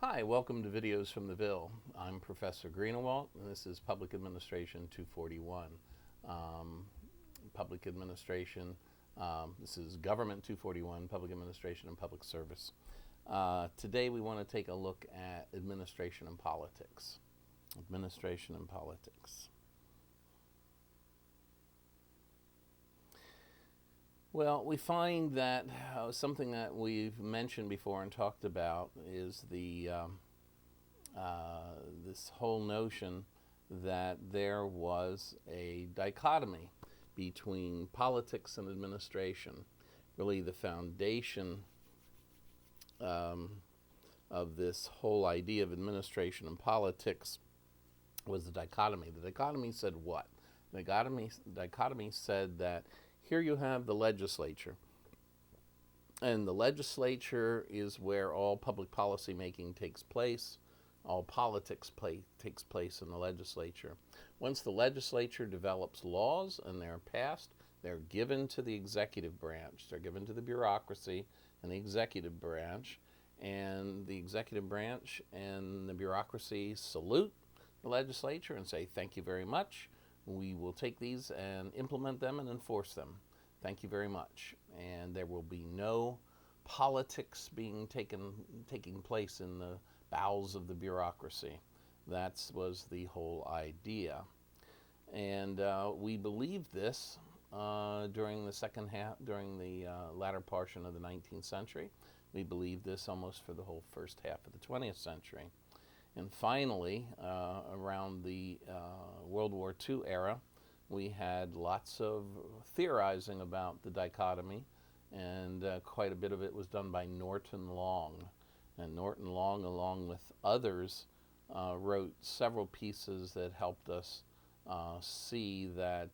Hi, welcome to Videos from the Ville. I'm Professor Greenewalt, and this is Public Administration 241. Public Administration, this is Government 241, Public Administration and Public Service. Today we want to take a look at administration and politics. Administration and politics. Well, we find that something that we've mentioned before and talked about is the this whole notion that there was a dichotomy between politics and administration. Really, the foundation of this whole idea of administration and politics was the dichotomy. The dichotomy said what? The dichotomy said that here you have the legislature, and the legislature is where all public policy making takes place. All politics takes place in the legislature. Once the legislature develops laws and they're passed, they're given to the executive branch. They're given to the bureaucracy and the executive branch, and the executive branch and the bureaucracy salute the legislature and say, thank you very much. We will take these and implement them and enforce them. Thank you very much. And there will be no politics being taking place in the bowels of the bureaucracy. That was the whole idea. And we believed this during the latter portion of the 19th century. We believed this almost for the whole first half of the 20th century. And finally, around the World War II era, we had lots of theorizing about the dichotomy, and quite a bit of it was done by Norton Long. And Norton Long, along with others, wrote several pieces that helped us see that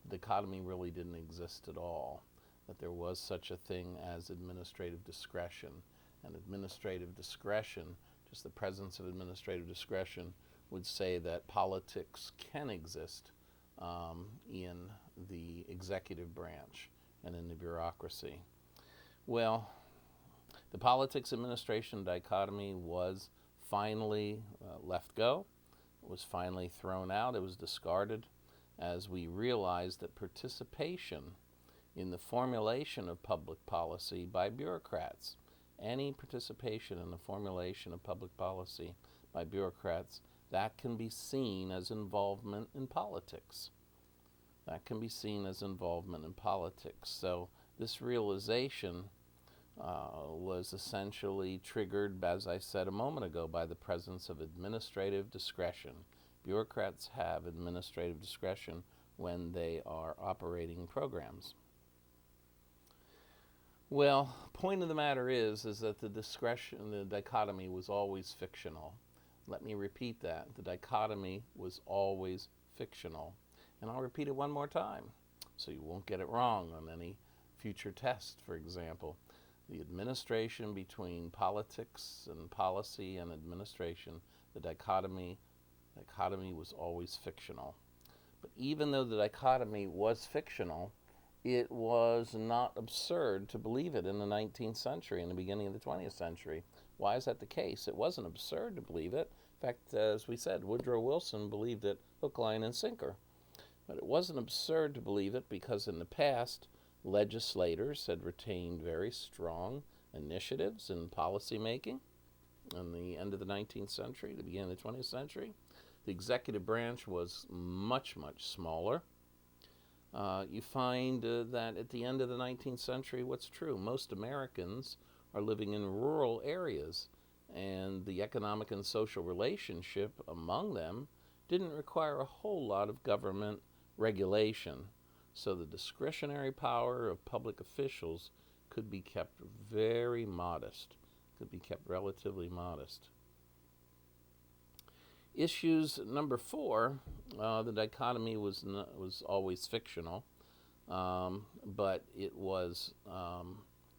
dichotomy really didn't exist at all, that there was such a thing as administrative discretion. And administrative discretion, just the presence of administrative discretion, would say that politics can exist in the executive branch and in the bureaucracy. Well, the politics administration dichotomy was finally left go. It was finally thrown out. It was discarded as we realized that participation in the formulation of public policy by bureaucrats, any participation in the formulation of public policy by bureaucrats, that can be seen as involvement in politics. That can be seen as involvement in politics. So this realization was essentially triggered, as I said a moment ago, by the presence of administrative discretion. Bureaucrats have administrative discretion when they are operating programs. Well, point of the matter is that the dichotomy was always fictional. Let me repeat that. The dichotomy was always fictional. And I'll repeat it one more time so you won't get it wrong on any future test, for example. The administration between politics and policy and administration, the dichotomy was always fictional. But even though the dichotomy was fictional, it was not absurd to believe it in the 19th century and the beginning of the 20th century. Why is that the case? It wasn't absurd to believe it. In fact, as we said, Woodrow Wilson believed it hook, line, and sinker. But it wasn't absurd to believe it because in the past, legislators had retained very strong initiatives in policy making. In the end of the 19th century, the beginning of the 20th century, the executive branch was much, much smaller. You find that at the end of the 19th century, what's true? Most Americans are living in rural areas, and the economic and social relationship among them didn't require a whole lot of government regulation. So the discretionary power of public officials could be kept very modest, could be kept relatively modest. Issues number 4, the dichotomy was always fictional, but it was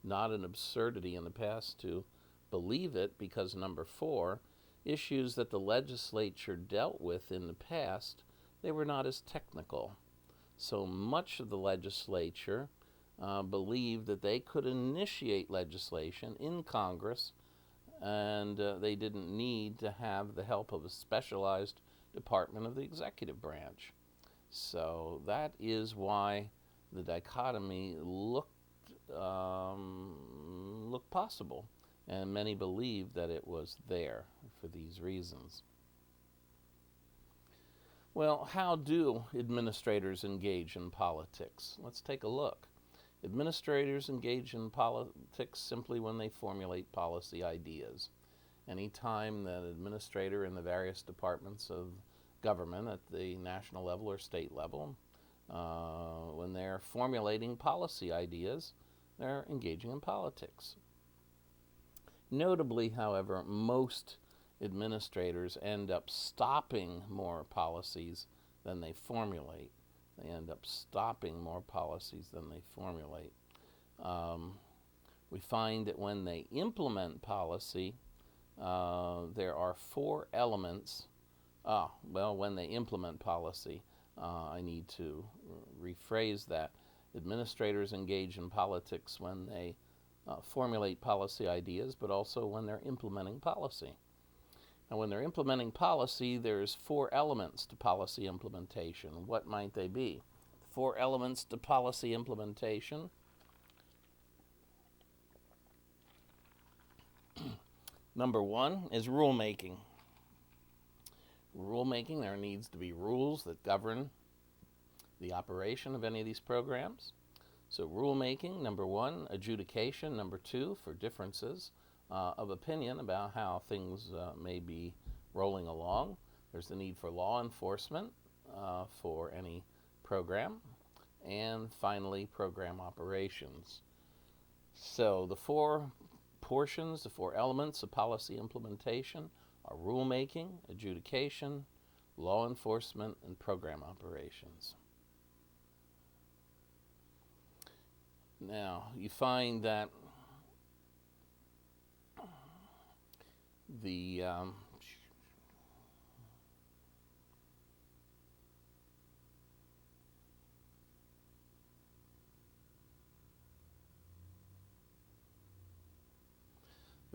not an absurdity in the past to believe it, because number 4, issues that the legislature dealt with in the past, they were not as technical. So much of the legislature believed that they could initiate legislation in Congress and they didn't need to have the help of a specialized department of the executive branch. So that is why the dichotomy looked possible, and many believed that it was there for these reasons. Well, how do administrators engage in politics? Let's take a look. Administrators engage in politics simply when they formulate policy ideas. Anytime that an administrator in the various departments of government at the national level or state level, when they're formulating policy ideas, they're engaging in politics. Notably, however, most administrators end up stopping more policies than they formulate. They end up stopping more policies than they formulate. We find that when they implement policy, there are four elements. When they implement policy, I need to rephrase that. Administrators engage in politics when they formulate policy ideas, but also when they're implementing policy. Now, when they're implementing policy, there's four elements to policy implementation. What might they be? Four elements to policy implementation. Number one is rulemaking. Rulemaking, there needs to be rules that govern the operation of any of these programs. So rulemaking, number one. Adjudication, number two, for differences of opinion about how things may be rolling along. There's the need for law enforcement for any program. And finally, program operations. So the four portions, the four elements of policy implementation are rulemaking, adjudication, law enforcement, and program operations. Now, you find that the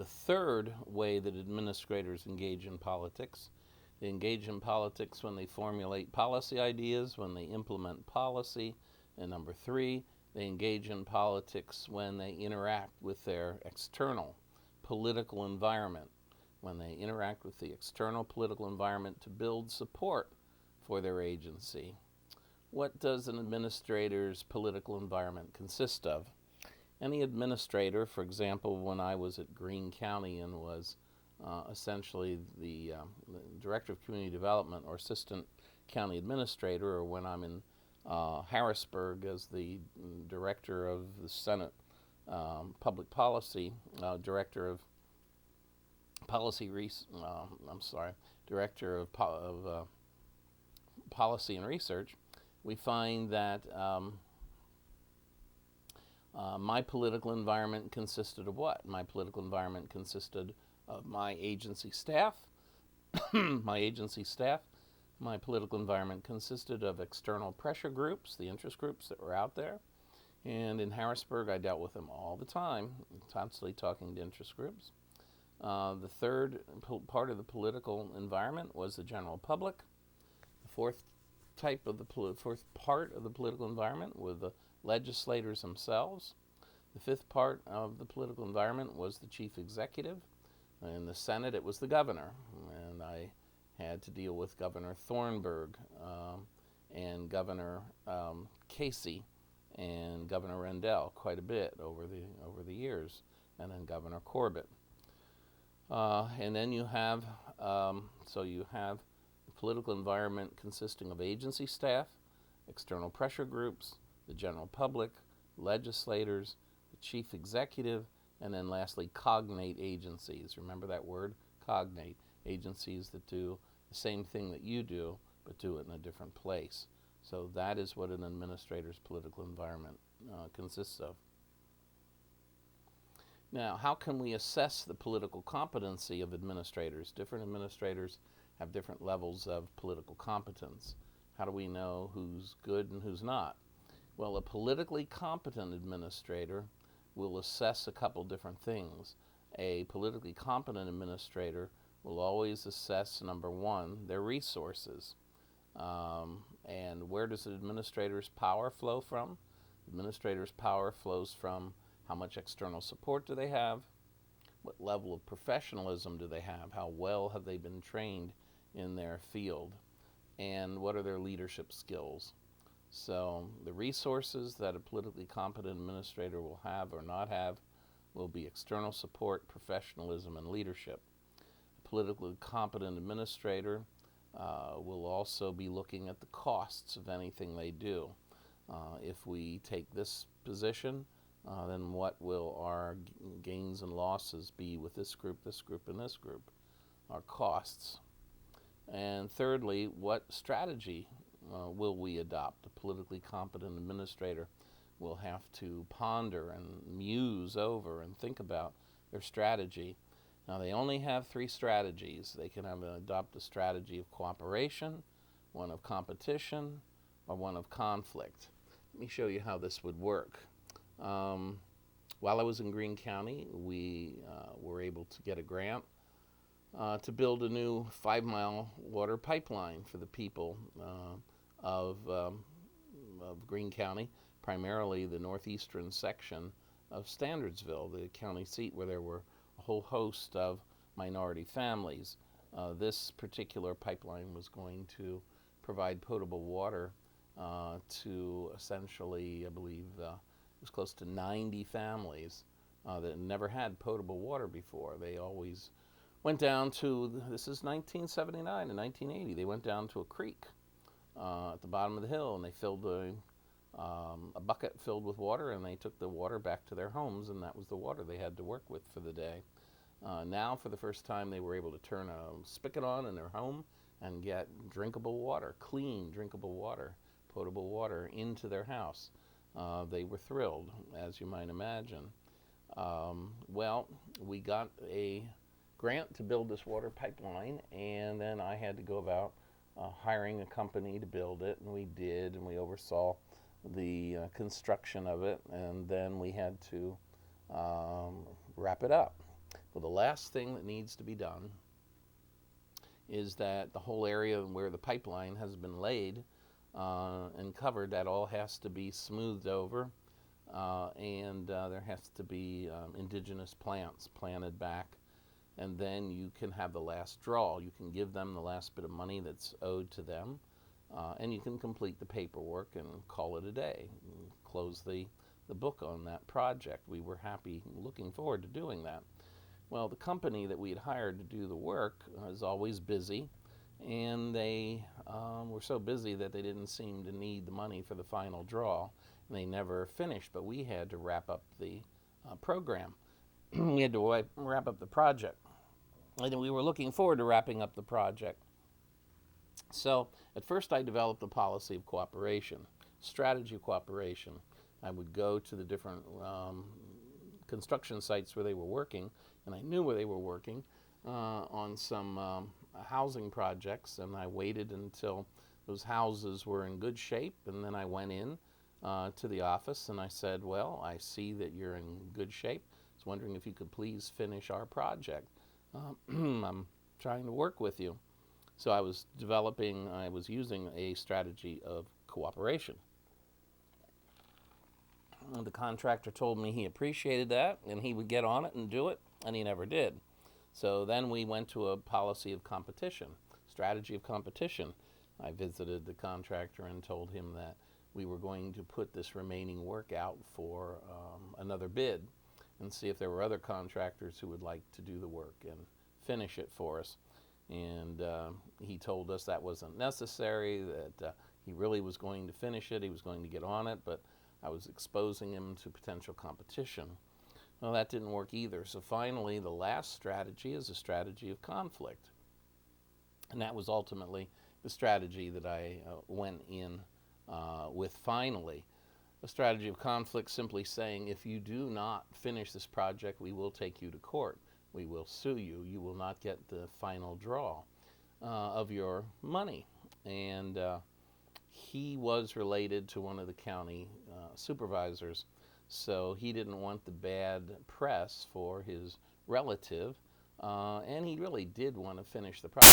third way that administrators engage in politics, they engage in politics when they formulate policy ideas, when they implement policy, and number three, they engage in politics when they interact with their external political environment, when they interact with the external political environment to build support for their agency. What does an administrator's political environment consist of? Any administrator, for example, when I was at Greene County and was essentially the Director of Community Development or Assistant County Administrator, or when I'm in Harrisburg as the Director of the Senate Public Policy, Director of Director of Policy and Research, we find that my political environment consisted of what? My political environment consisted of my agency staff. My political environment consisted of external pressure groups, the interest groups that were out there. And in Harrisburg, I dealt with them all the time, constantly talking to interest groups. The third part of the political environment was the general public. The fourth part of the political environment were the legislators themselves. The fifth part of the political environment was the chief executive. In the Senate, it was the governor. And I had to deal with Governor Thornburgh and Governor Casey and Governor Rendell quite a bit over the years, and then Governor Corbett. And then you have the political environment consisting of agency staff, external pressure groups, the general public, legislators, the chief executive, and then lastly, cognate agencies. Remember that word, cognate, agencies that do the same thing that you do, but do it in a different place. So that is what an administrator's political environment consists of. Now, how can we assess the political competency of administrators? Different administrators have different levels of political competence. How do we know who's good and who's not? Well, a politically competent administrator will assess a couple different things. A politically competent administrator will always assess, number one, their resources. And where does the administrator's power flow from? The administrator's power flows from how much external support do they have, what level of professionalism do they have, how well have they been trained in their field, and what are their leadership skills. So the resources that a politically competent administrator will have or not have will be external support, professionalism, and leadership. A politically competent administrator will also be looking at the costs of anything they do. If we take this position, then what will our gains and losses be with this group, and this group? Our costs. And thirdly, what strategy will we adopt? A politically competent administrator will have to ponder and muse over and think about their strategy. Now, they only have 3 strategies. They can adopt a strategy of cooperation, one of competition, or one of conflict. Let me show you how this would work. While I was in Greene County, we were able to get a grant to build a new 5-mile water pipeline for the people of Greene County, primarily the northeastern section of Standardsville, the county seat where there were a whole host of minority families. This particular pipeline was going to provide potable water to essentially, I believe, it was close to 90 families that never had potable water before. They always went down to, this is 1979 and 1980, they went down to a creek at the bottom of the hill, and they filled a bucket filled with water, and they took the water back to their homes, and that was the water they had to work with for the day. Now, for the first time, they were able to turn a spigot on in their home and get drinkable water, clean drinkable water, potable water into their house. They were thrilled, as you might imagine. Well, we got a grant to build this water pipeline, and then I had to go about hiring a company to build it, and we did, and we oversaw the construction of it, and then we had to wrap it up. Well, the last thing that needs to be done is that the whole area where the pipeline has been laid and covered, that all has to be smoothed over, and there has to be indigenous plants planted back, and then you can have the last draw. You can give them the last bit of money that's owed to them, and you can complete the paperwork and call it a day, and close the book on that project. We were happy, looking forward to doing that. Well, the company that we had hired to do the work is always busy, and they were so busy that they didn't seem to need the money for the final draw, and they never finished, but we had to wrap up the program. We had to wrap up the project, and we were looking forward to wrapping up the project. So at first I developed a policy of cooperation, strategy of cooperation. I would go to the different construction sites where they were working, and I knew where they were working on some housing projects, and I waited until those houses were in good shape, and then I went in to the office and I said, well, I see that you're in good shape. I was wondering if you could please finish our project. I'm trying to work with you. So I was using a strategy of cooperation. The contractor told me he appreciated that and he would get on it and do it, and he never did. So then we went to a policy of competition, strategy of competition. I visited the contractor and told him that we were going to put this remaining work out for another bid and see if there were other contractors who would like to do the work and finish it for us. And he told us that wasn't necessary, that he really was going to finish it, he was going to get on it, but I was exposing him to potential competition. Well, that didn't work either. So finally, the last strategy is a strategy of conflict. And that was ultimately the strategy that I went in with finally. A strategy of conflict, simply saying, if you do not finish this project, we will take you to court. We will sue you. You will not get the final draw of your money. And he was related to one of the county supervisors, so he didn't want the bad press for his relative, and he really did want to finish the project.